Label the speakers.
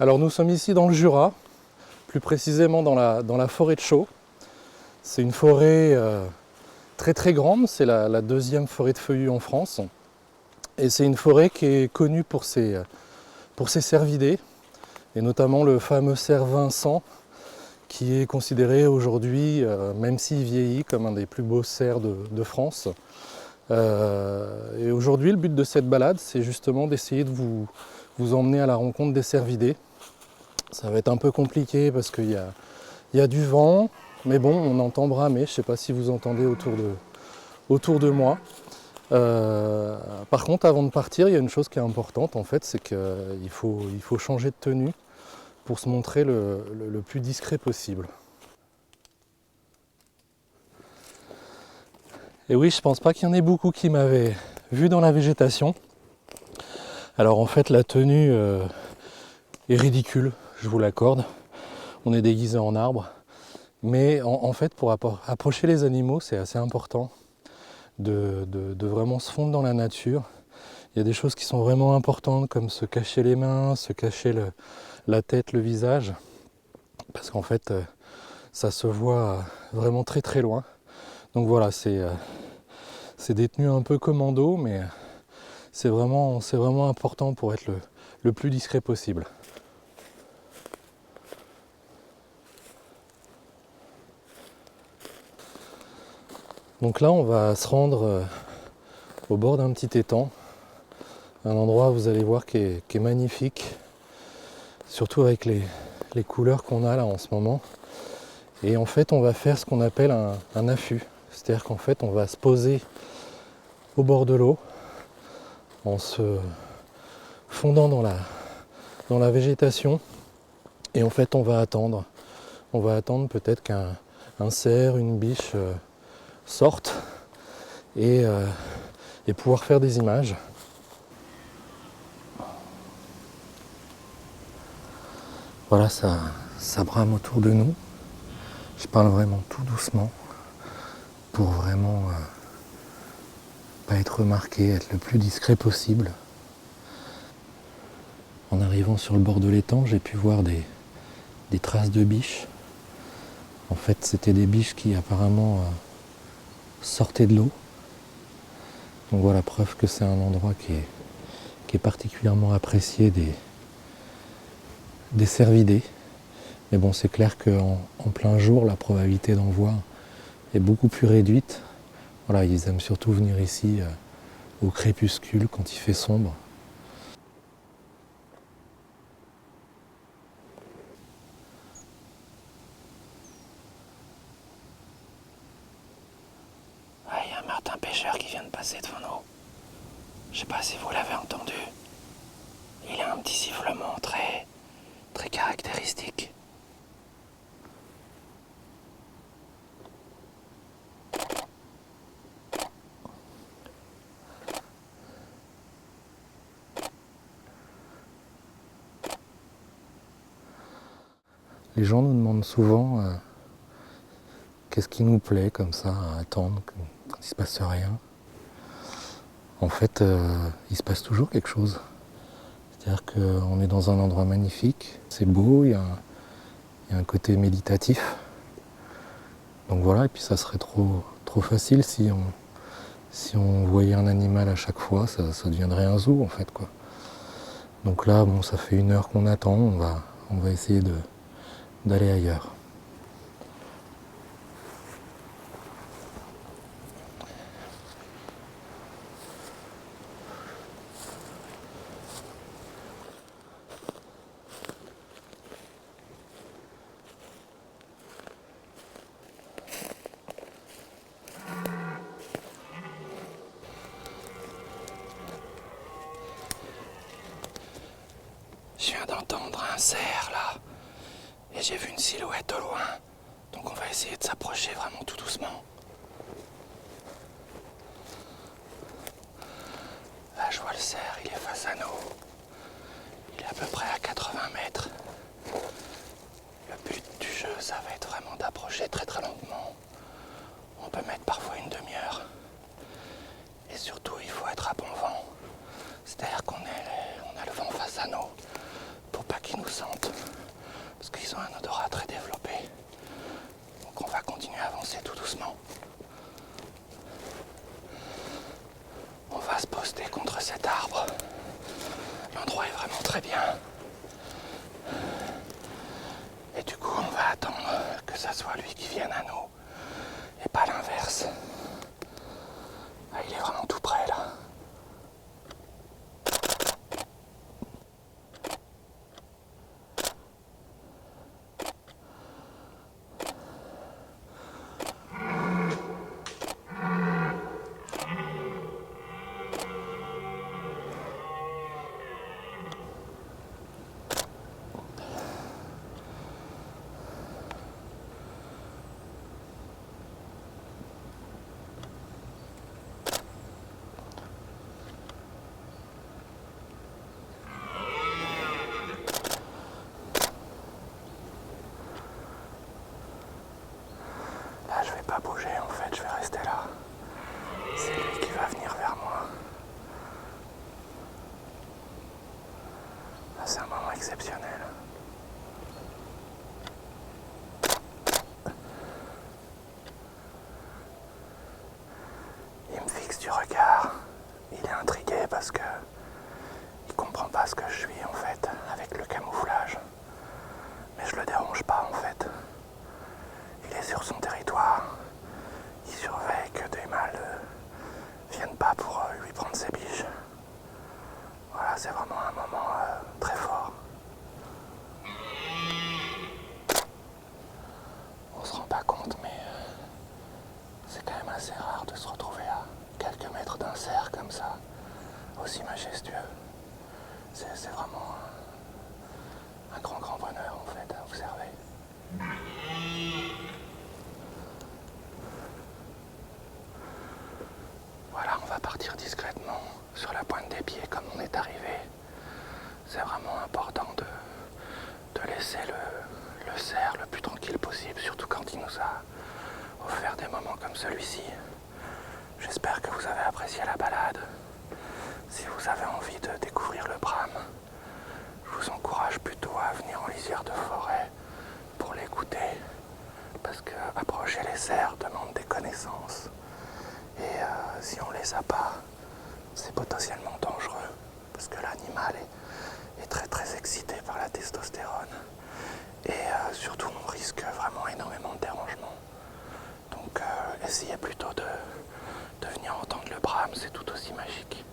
Speaker 1: Alors nous sommes ici dans le Jura, plus précisément dans la forêt de Chaux. C'est une forêt très très grande, c'est la deuxième forêt de feuillus en France. Et c'est une forêt qui est connue pour ses cervidés, et notamment le fameux cerf Vincent, qui est considéré aujourd'hui, même s'il vieillit, comme un des plus beaux cerfs de France. Et aujourd'hui, le but de cette balade, c'est justement d'essayer de vous emmener à la rencontre des cervidés. Ça va être un peu compliqué parce qu'il y a du vent, mais bon, on entend bramer. Je ne sais pas si vous entendez autour de moi. Par contre, avant de partir, il y a une chose qui est importante, en fait, c'est qu'il faut changer de tenue pour se montrer le plus discret possible. Et oui, je pense pas qu'il y en ait beaucoup qui m'avaient vu dans la végétation. Alors en fait, la tenue est ridicule, je vous l'accorde. On est déguisé en arbre. Mais en fait, pour approcher les animaux, c'est assez important de vraiment se fondre dans la nature. Il y a des choses qui sont vraiment importantes, comme se cacher les mains, se cacher la tête, le visage. Parce qu'en fait, ça se voit vraiment très très loin. Donc voilà, c'est des tenues un peu commando, mais c'est vraiment important pour être le plus discret possible. Donc là, on va se rendre au bord d'un petit étang, un endroit, vous allez voir, qui est magnifique, surtout avec les couleurs qu'on a là en ce moment. Et en fait, on va faire ce qu'on appelle un affût, c'est-à-dire qu'en fait, on va se poser au bord de l'eau en se fondant dans la végétation, et en fait, on va attendre peut-être qu'un cerf, une biche sortent et pouvoir faire des images. Voilà, ça brame autour de nous. Je parle vraiment tout doucement pour vraiment pas être remarqué, être le plus discret possible. En arrivant sur le bord de l'étang, j'ai pu voir des traces de biches. En fait, c'était des biches qui apparemment sortaient de l'eau. Donc voilà, preuve que c'est un endroit qui est particulièrement apprécié des cervidés. Mais bon, c'est clair qu'en plein jour, la probabilité d'en voir est beaucoup plus réduite. Voilà, ils aiment surtout venir ici au crépuscule, quand il fait sombre.
Speaker 2: Il y a un martin pêcheur qui vient de passer devant nous. Je sais pas si vous l'avez entendu. Il a un petit sifflement très, très caractéristique.
Speaker 1: Les gens nous demandent souvent qu'est-ce qui nous plaît comme ça à attendre quand il ne se passe rien. En fait, il se passe toujours quelque chose. C'est-à-dire qu'on est dans un endroit magnifique, c'est beau, il y a un côté méditatif. Donc voilà, et puis ça serait trop facile si on voyait un animal à chaque fois, ça deviendrait un zoo en fait, quoi. Donc là, bon, ça fait 1 heure qu'on attend, on va essayer d'aller ailleurs.
Speaker 2: Je viens d'entendre un cerf là. Et j'ai vu une silhouette au loin. Donc on va essayer de s'approcher vraiment tout doucement. Là je vois le cerf, il est face à nous. Il est à peu près à 80 mètres. Le but du jeu, ça va être vraiment d'approcher très très lentement. On peut mettre parfois 1 demi-heure. Et surtout, il faut être à bon vent. C'est-à-dire qu'on a le vent face à nous pour pas qu'il nous sente. cet arbre. L'endroit est vraiment très bien. Et du coup, on va attendre que ça soit lui qui vienne à nous et pas l'inverse. Ah, il est vraiment tout près là. Là, je vais pas bouger en fait, je vais rester là. C'est lui qui va venir vers moi. Là, c'est un moment exceptionnel. Il me fixe du regard. Il est intrigué parce que il comprend pas ce que je suis en fait avec le camouflage. Mais je le dérange pas en fait. Il est sur son territoire. Il surveille que des mâles viennent pas pour lui prendre ses biches. Voilà, c'est vraiment un moment très fort. On se rend pas compte, mais c'est quand même assez rare de se retrouver à quelques mètres d'un cerf comme ça, aussi majestueux. C'est vraiment un grand bonheur en fait à observer. Voilà, on va partir discrètement sur la pointe des pieds comme on est arrivé. C'est vraiment important de laisser le cerf le plus tranquille possible, surtout quand il nous a offert des moments comme celui-ci. J'espère que vous avez apprécié la balade. Si vous avez envie de découvrir le Brame, je vous encourage plutôt à venir en lisière de forêt pour l'écouter, parce que approcher les cerfs demande des connaissances. Et si on les a pas, c'est potentiellement dangereux, parce que l'animal est très excité par la testostérone. Et surtout, on risque vraiment énormément de dérangements. Donc essayez plutôt de venir entendre le Brame, c'est tout aussi magique.